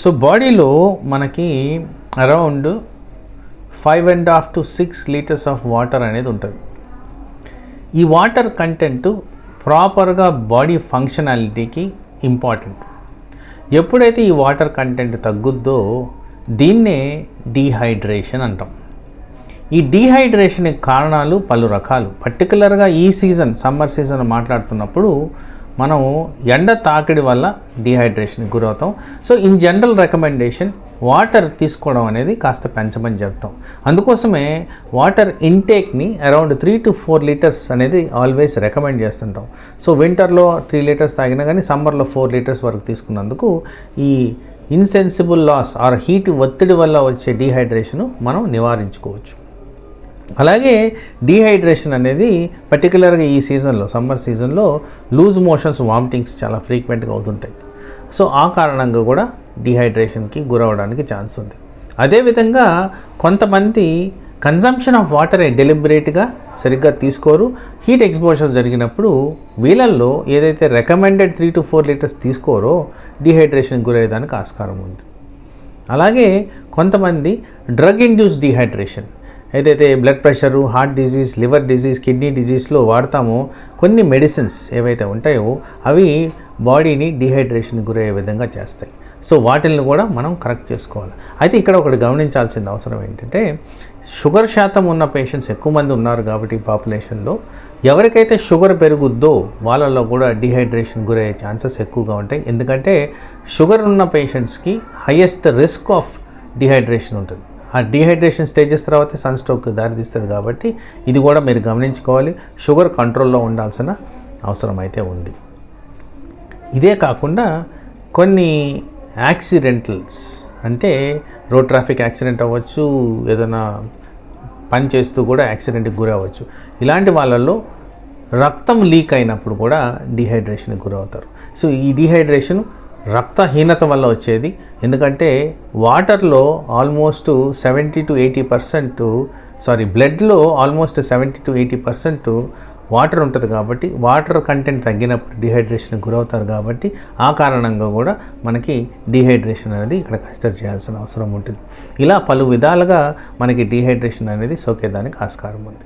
So బాడీలో మనకి around 5.5 to 6 litres of water అనేది ఉంటుంది. ఈ వాటర్ కంటెంట్ ప్రాపర్గా బాడీ ఫంక్షనాలిటీకి ఇంపార్టెంట్. ఎప్పుడైతే ఈ వాటర్ కంటెంట్ తగ్గుద్దో దీన్నే డీహైడ్రేషన్ అంటాం. ఈ డీహైడ్రేషన్కి కారణాలు పలు రకాలు. పర్టికులర్గా ఈ సీజన్, సమ్మర్ సీజన్ మాట్లాడుతున్నప్పుడు మనం ఎండ తాకిడి వల్ల డీహైడ్రేషన్కి గురవుతాం. So in general recommendation water తీసుకోవడం అనేది కాస్త పెంచమని చెప్తాం. అందుకోసమే వాటర్ ఇంటేక్ని అరౌండ్ 3 to 4 లీటర్స్ అనేది ఆల్వేస్ రికమెండ్ చేస్తుంటాం. సో వింటర్లో 3 లీటర్స్ తాగినా కానీ సమ్మర్లో 4 లీటర్స్ వరకు తీసుకున్నందుకు ఈ ఇన్సెన్సిబుల్ లాస్ ఆర్ హీట్ ఒత్తిడి వల్ల వచ్చే డీహైడ్రేషను మనం నివారించుకోవచ్చు. అలాగే డీహైడ్రేషన్ అనేది పర్టికులర్గా ఈ సీజన్లో, సమ్మర్ సీజన్లో లూజ్ మోషన్స్, వామిటింగ్స్ చాలా ఫ్రీక్వెంట్గా అవుతుంటాయి. సో ఆ కారణంగా కూడా డీహైడ్రేషన్కి గురవడానికి ఛాన్స్ ఉంది. అదేవిధంగా కొంతమంది కన్జంప్షన్ ఆఫ్ వాటరే డెలిబరేట్గా సరిగ్గా తీసుకోరు. హీట్ ఎక్స్పోజర్ జరిగినప్పుడు వీళ్ళల్లో ఏదైతే రికమెండెడ్ 3 to 4 లీటర్స్ తీసుకోరో డీహైడ్రేషన్కి గురయ్యేదానికి ఆస్కారం ఉంది. అలాగే కొంతమంది డ్రగ్ ఇండ్యూస్ డీహైడ్రేషన్, ఏదైతే blood pressure, heart disease, liver disease, kidney డిజీజ్లో వాడతామో కొన్ని మెడిసిన్స్ ఏవైతే ఉంటాయో అవి బాడీని డీహైడ్రేషన్కి గురయ్యే విధంగా చేస్తాయి. సో వాటిని కూడా మనం కరెక్ట్ చేసుకోవాలి. అయితే ఇక్కడ ఒకటి గమనించాల్సిన అవసరం ఏంటంటే షుగర్ శాతం ఉన్న పేషెంట్స్ ఎక్కువ మంది ఉన్నారు కాబట్టి పాపులేషన్లో ఎవరికైతే షుగర్ పెరుగుద్దో వాళ్ళలో కూడా డీహైడ్రేషన్ గురయ్యే ఛాన్సెస్ ఎక్కువగా ఉంటాయి. ఎందుకంటే షుగర్ ఉన్న పేషెంట్స్కి హయ్యెస్ట్ రిస్క్ ఆఫ్ డీహైడ్రేషన్ ఉంటుంది. ఆ డీహైడ్రేషన్ స్టేజెస్ తర్వాత సన్ స్ట్రోక్కి దారితీస్తుంది కాబట్టి ఇది కూడా మీరు గమనించుకోవాలి. షుగర్ కంట్రోల్లో ఉండాల్సిన అవసరం అయితే ఉంది. ఇదే కాకుండా కొన్ని యాక్సిడెంటల్స్, అంటే రోడ్ ట్రాఫిక్ యాక్సిడెంట్ అవ్వచ్చు, ఏదైనా పని చేస్తూ కూడా యాక్సిడెంట్కి గురవ్వచ్చు. ఇలాంటి వాళ్ళల్లో రక్తం లీక్ అయినప్పుడు కూడా డీహైడ్రేషన్కి గురవుతారు. సో ఈ డీహైడ్రేషన్ రక్తహీనత వల్ల వచ్చేది. ఎందుకంటే వాటర్లో ఆల్మోస్ట్ 70 to 80%, బ్లడ్లో ఆల్మోస్ట్ 70 to 80% వాటర్ ఉంటుంది కాబట్టి వాటర్ కంటెంట్ తగ్గినప్పుడు డీహైడ్రేషన్కి గురవుతారు కాబట్టి ఆ కారణంగా కూడా మనకి డీహైడ్రేషన్ అనేది ఇక్కడ కన్సిడర్ చేయాల్సిన అవసరం ఉంటుంది. ఇలా పలు విధాలుగా మనకి డీహైడ్రేషన్ అనేది సోకేదానికి ఆస్కారం ఉంది.